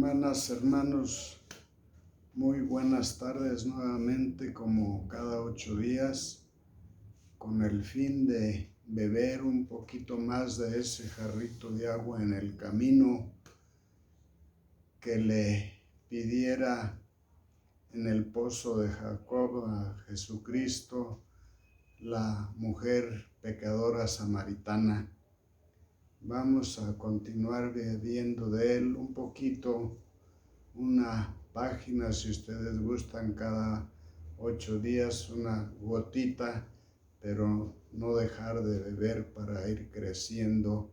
Hermanas, hermanos, muy buenas tardes nuevamente, como cada 8 días, con el fin de beber un poquito más de ese jarrito de agua en el camino que le pidiera en el pozo de Jacob a Jesucristo la mujer pecadora samaritana. Vamos a continuar bebiendo de él un poquito, una página, si ustedes gustan, cada 8 días, una gotita, pero no dejar de beber para ir creciendo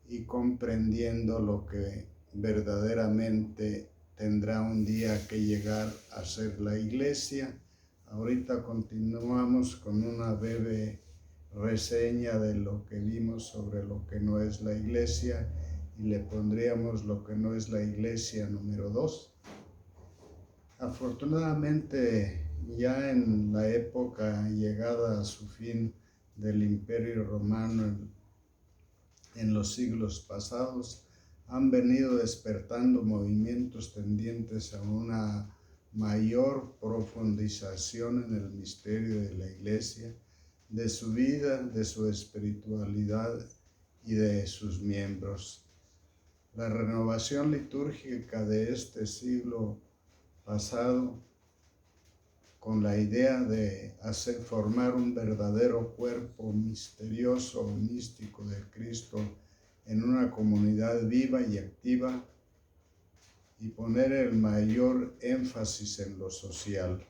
y comprendiendo lo que verdaderamente tendrá un día que llegar a ser la iglesia. Ahorita continuamos con una breve reseña de lo que vimos sobre lo que no es la iglesia, y le pondríamos lo que no es la iglesia número 2. Afortunadamente, ya en la época llegada a su fin del Imperio Romano en los siglos pasados, han venido despertando movimientos tendientes a una mayor profundización en el misterio de la iglesia, de su vida, de su espiritualidad y de sus miembros. La renovación litúrgica de este siglo pasado, con la idea de formar un verdadero cuerpo misterioso, místico de Cristo en una comunidad viva y activa, y poner el mayor énfasis en lo social.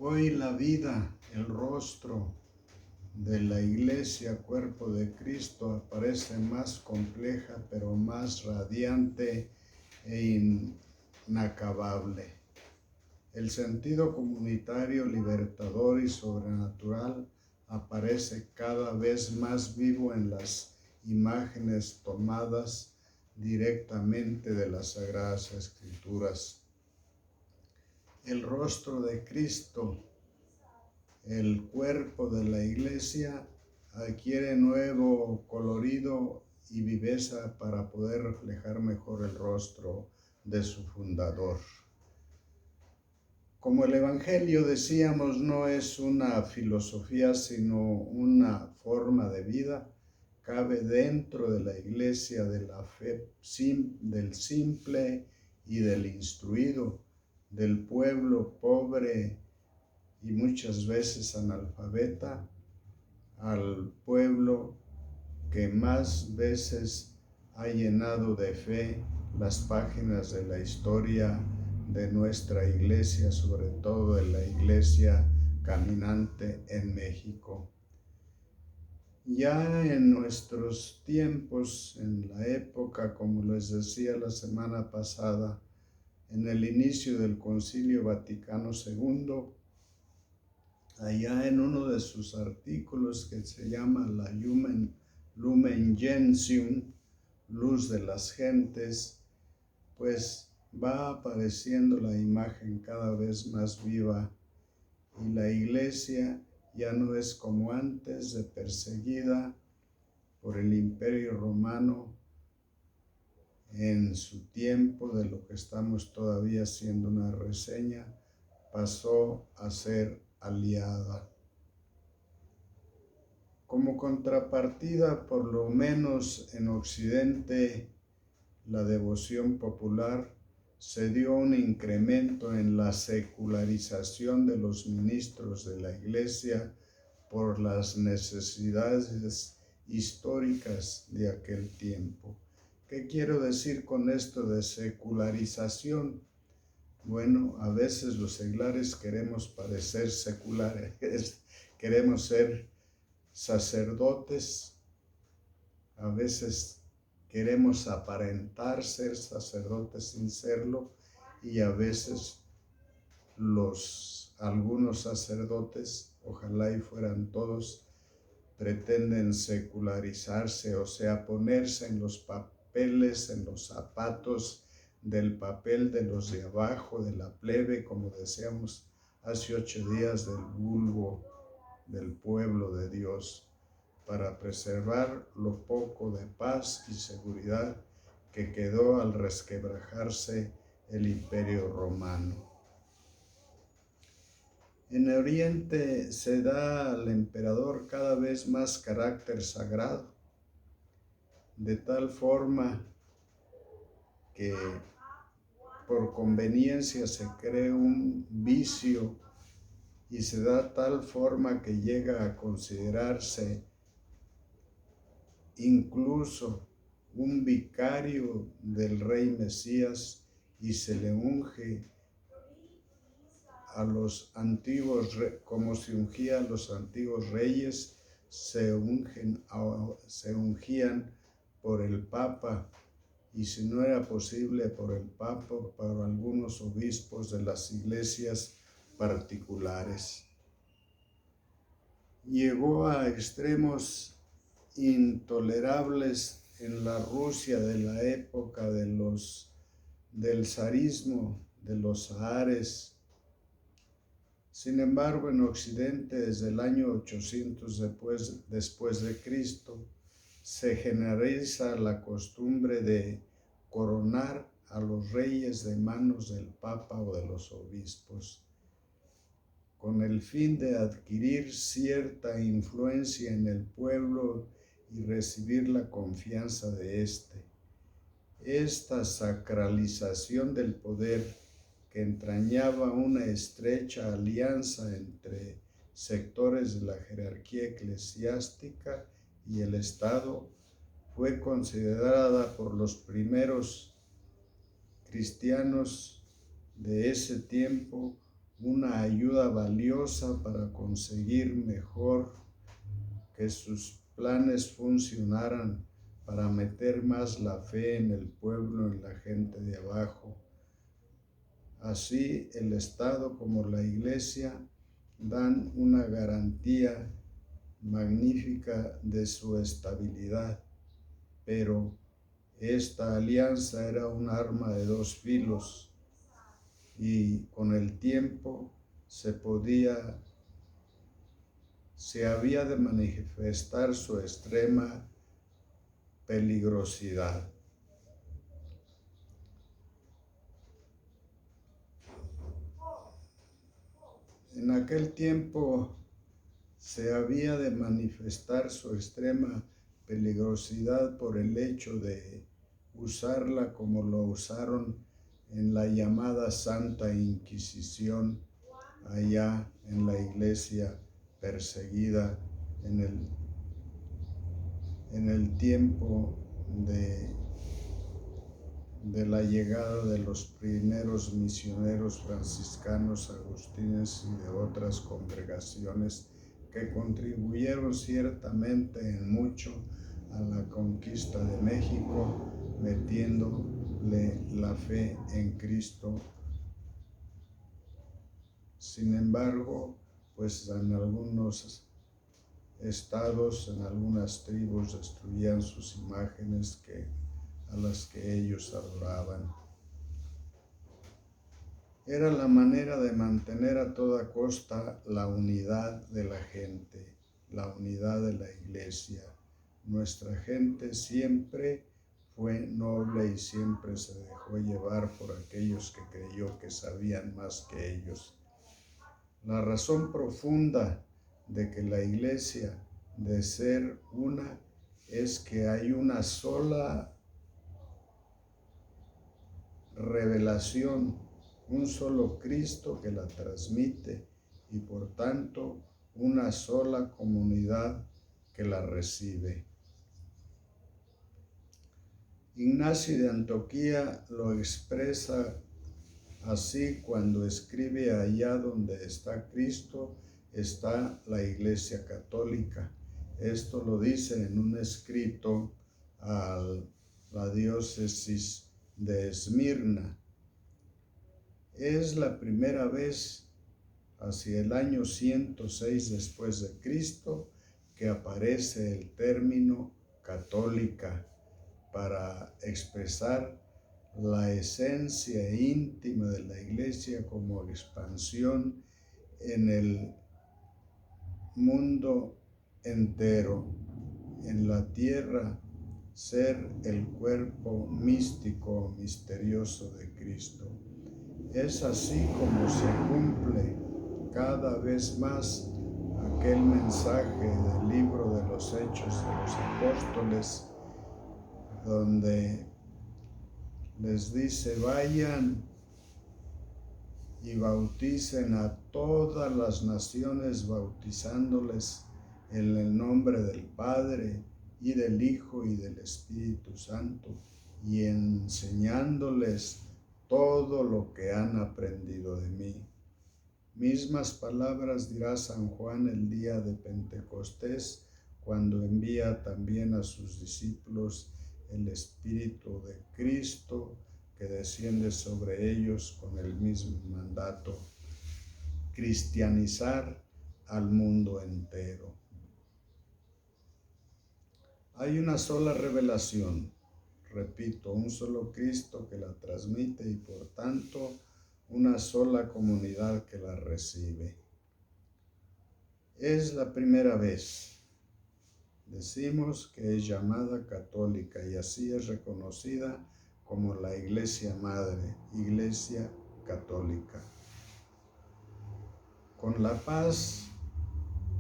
Hoy la vida, el rostro de la iglesia, cuerpo de Cristo, aparece más compleja, pero más radiante e inacabable. El sentido comunitario, libertador y sobrenatural aparece cada vez más vivo en las imágenes tomadas directamente de las Sagradas Escrituras. El rostro de Cristo, el cuerpo de la iglesia, adquiere nuevo colorido y viveza para poder reflejar mejor el rostro de su fundador. Como el Evangelio, decíamos, no es una filosofía, sino una forma de vida, cabe dentro de la iglesia de la fe del simple y del instruido, del pueblo pobre y muchas veces analfabeta, al pueblo que más veces ha llenado de fe las páginas de la historia de nuestra iglesia, sobre todo de la iglesia caminante en México. Ya en nuestros tiempos, en la época, como les decía la semana pasada, en el inicio del Concilio Vaticano II, allá en uno de sus artículos que se llama la Lumen Gentium, luz de las gentes, pues va apareciendo la imagen cada vez más viva, y la iglesia ya no es como antes, de perseguida por el Imperio Romano en su tiempo, de lo que estamos todavía haciendo una reseña, pasó a ser aliada. Como contrapartida, por lo menos en Occidente, la devoción popular, se dio un incremento en la secularización de los ministros de la iglesia por las necesidades históricas de aquel tiempo. ¿Qué quiero decir con esto de secularización? Bueno, a veces los seglares queremos parecer seculares, queremos ser sacerdotes, a veces queremos aparentar ser sacerdotes sin serlo, y a veces algunos sacerdotes, ojalá y fueran todos, pretenden secularizarse, o sea, ponerse en los papeles, en los zapatos del papel de los de abajo, de la plebe, como decíamos hace 8 días, del vulgo, del pueblo de Dios. para preservar lo poco de paz y seguridad que quedó al resquebrajarse el Imperio Romano. En Oriente se da al emperador cada vez más carácter sagrado, de tal forma que por conveniencia se cree un vicio y se da tal forma que llega a considerarse incluso un vicario del rey Mesías y se le unge a los antiguos, como se ungía a los antiguos reyes, se ungían por el Papa, y si no era posible por el Papa, por algunos obispos de las iglesias particulares. Llegó a extremos intolerables en la Rusia de la época del zarismo, de los zahares. Sin embargo, en Occidente, desde el año 800 después de Cristo, se generaliza la costumbre de coronar a los reyes de manos del Papa o de los obispos, con el fin de adquirir cierta influencia en el pueblo y recibir la confianza de éste. Esta sacralización del poder, que entrañaba una estrecha alianza entre sectores de la jerarquía eclesiástica y el Estado, fue considerada por los primeros cristianos de ese tiempo una ayuda valiosa para conseguir mejor que sus planes funcionaran, para meter más la fe en el pueblo, en la gente de abajo. Así, el Estado como la Iglesia dan una garantía magnífica de su estabilidad, pero esta alianza era un arma de dos filos y con el tiempo se había de manifestar su extrema peligrosidad. En aquel tiempo se había de manifestar su extrema peligrosidad por el hecho de usarla como lo usaron en la llamada Santa Inquisición, allá en la iglesia perseguida en el tiempo de la llegada de los primeros misioneros franciscanos, agustines y de otras congregaciones que contribuyeron ciertamente en mucho a la conquista de México, metiéndole la fe en Cristo. Sin embargo, pues en algunos estados, en algunas tribus, destruían sus imágenes a las que ellos adoraban. Era la manera de mantener a toda costa la unidad de la gente, la unidad de la iglesia. Nuestra gente siempre fue noble y siempre se dejó llevar por aquellos que creyó que sabían más que ellos. La razón profunda de que la iglesia de ser una es que hay una sola revelación, un solo Cristo que la transmite y por tanto una sola comunidad que la recibe. Ignacio de Antioquía lo expresa así cuando escribe: allá donde está Cristo está la Iglesia Católica. Esto lo dice en un escrito a la diócesis de Esmirna. Es la primera vez, hacia el año 106 después de Cristo, que aparece el término católica para expresar la esencia íntima de la Iglesia como expansión en el mundo entero. en la tierra ser el cuerpo místico, misterioso de Cristo. Es así como se cumple cada vez más aquel mensaje del libro de los Hechos de los Apóstoles, donde les dice: vayan y bauticen a todas las naciones, bautizándoles en el nombre del Padre y del Hijo y del Espíritu Santo, y enseñándoles todo lo que han aprendido de mí. Mismas palabras dirá San Juan el día de Pentecostés, cuando envía también a sus discípulos el Espíritu de Cristo, que desciende sobre ellos con el mismo mandato: cristianizar al mundo entero. Hay una sola revelación, repito, un solo Cristo que la transmite y por tanto una sola comunidad que la recibe. Es la primera vez. Decimos que es llamada católica y así es reconocida como la Iglesia Madre, Iglesia Católica. Con la paz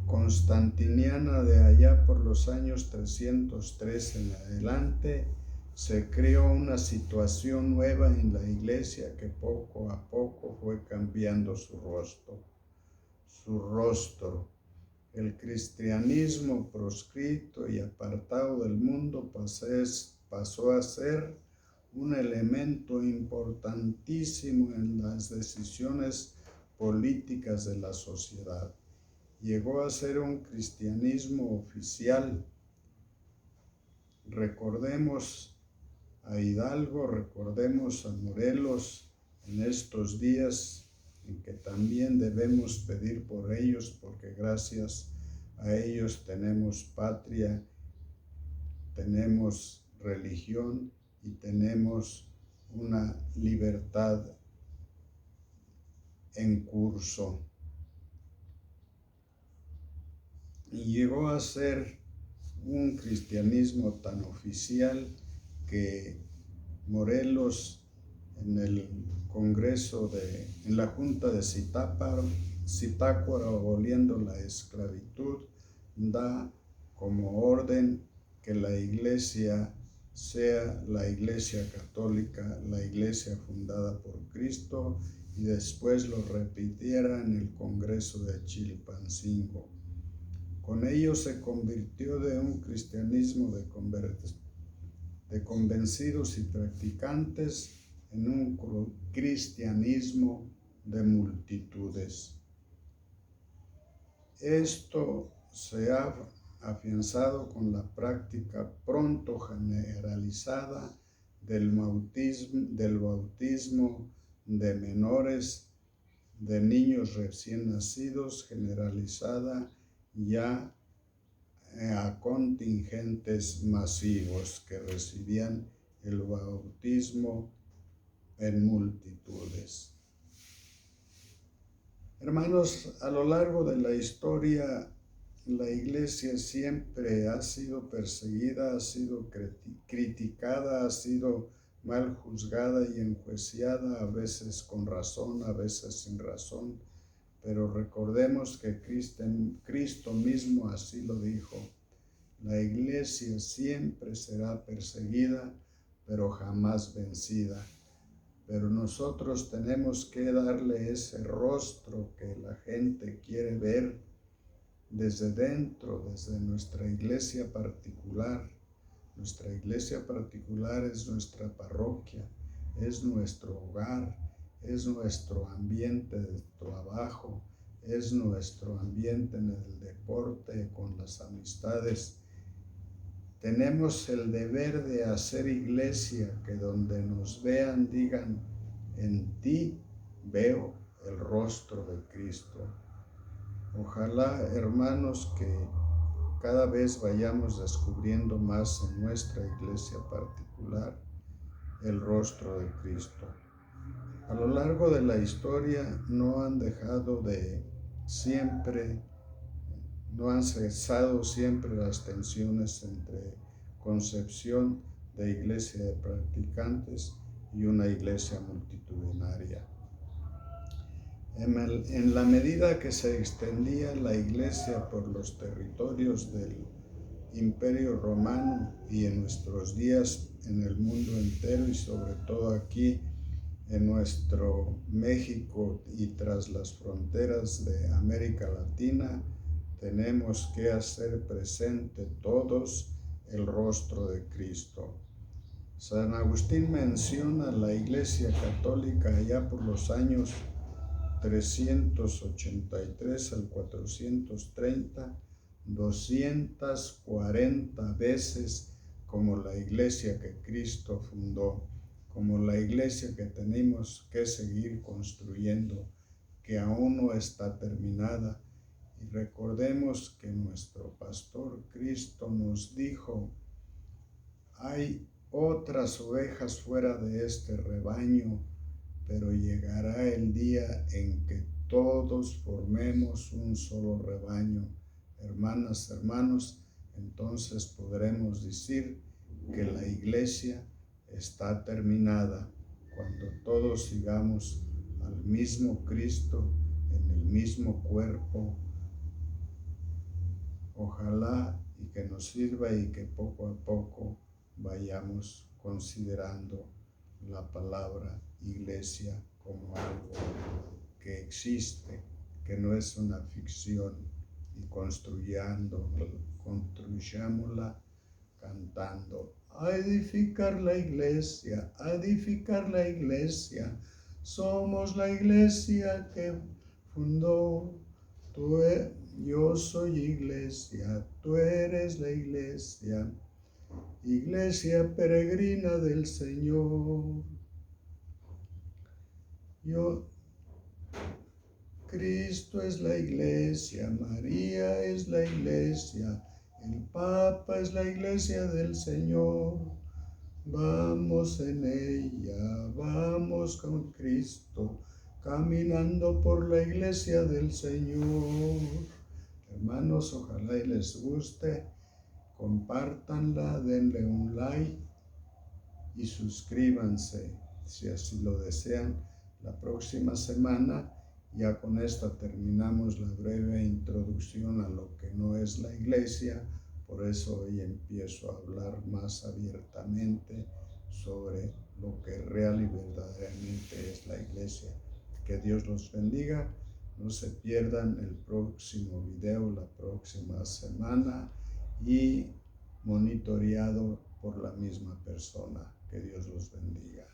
constantiniana de allá por los años 303 en adelante, se creó una situación nueva en la Iglesia que poco a poco fue cambiando su rostro. El cristianismo proscrito y apartado del mundo pasó a ser un elemento importantísimo en las decisiones políticas de la sociedad. Llegó a ser un cristianismo oficial. Recordemos a Hidalgo, recordemos a Morelos en estos días en que también debemos pedir por ellos, porque gracias a ellos tenemos patria, tenemos religión y tenemos una libertad en curso. Y llegó a ser un cristianismo tan oficial que Morelos, en el Congreso en la Junta de Zitácuaro, aboliendo la esclavitud, da como orden que la Iglesia sea la Iglesia Católica, la Iglesia fundada por Cristo, y después lo repitiera en el Congreso de Chilpancingo. Con ello se convirtió de un cristianismo de convencidos y practicantes en un cristianismo de multitudes. Esto se ha afianzado con la práctica pronto generalizada del bautismo de menores, de niños recién nacidos, generalizada ya a contingentes masivos que recibían el bautismo en multitudes. Hermanos, a lo largo de la historia, la Iglesia siempre ha sido perseguida, ha sido criticada, ha sido mal juzgada y enjuiciada, a veces con razón, a veces sin razón, pero recordemos que Cristo mismo así lo dijo: la Iglesia siempre será perseguida, pero jamás vencida. Pero nosotros tenemos que darle ese rostro que la gente quiere ver desde dentro, desde nuestra iglesia particular. Nuestra iglesia particular es nuestra parroquia, es nuestro hogar, es nuestro ambiente de trabajo, es nuestro ambiente en el deporte, con las amistades. Tenemos el deber de hacer iglesia, que donde nos vean digan: en ti veo el rostro de Cristo. Ojalá, hermanos, que cada vez vayamos descubriendo más en nuestra iglesia particular el rostro de Cristo. A lo largo de la historia no han dejado de siempre No han cesado siempre las tensiones entre concepción de iglesia de practicantes y una iglesia multitudinaria. En la medida que se extendía la iglesia por los territorios del Imperio Romano y en nuestros días en el mundo entero y sobre todo aquí en nuestro México y tras las fronteras de América Latina, tenemos que hacer presente todos el rostro de Cristo. San Agustín menciona la Iglesia Católica allá por los años 383 al 430, 240 veces como la iglesia que Cristo fundó, como la iglesia que tenemos que seguir construyendo, que aún no está terminada. Y recordemos que nuestro pastor Cristo nos dijo: hay otras ovejas fuera de este rebaño, pero llegará el día en que todos formemos un solo rebaño. Hermanas, hermanos, entonces podremos decir que la iglesia está terminada cuando todos sigamos al mismo Cristo en el mismo cuerpo. Ojalá y que nos sirva y que poco a poco vayamos considerando la palabra iglesia como algo que existe, que no es una ficción, y construyámosla cantando: a edificar la iglesia, a edificar la iglesia, somos la iglesia que fundó. Yo soy iglesia, tú eres la iglesia, iglesia peregrina del Señor. Cristo es la iglesia, María es la iglesia, el Papa es la iglesia del Señor. Vamos en ella, vamos con Cristo, caminando por la iglesia del Señor. Hermanos, ojalá y les guste, compártanla, denle un like y suscríbanse si así lo desean. La próxima semana ya con esta terminamos la breve introducción a lo que no es la iglesia. Por eso hoy empiezo a hablar más abiertamente sobre lo que real y verdaderamente es la iglesia. Que Dios los bendiga. No se pierdan el próximo video la próxima semana y monitoreado por la misma persona. Que Dios los bendiga.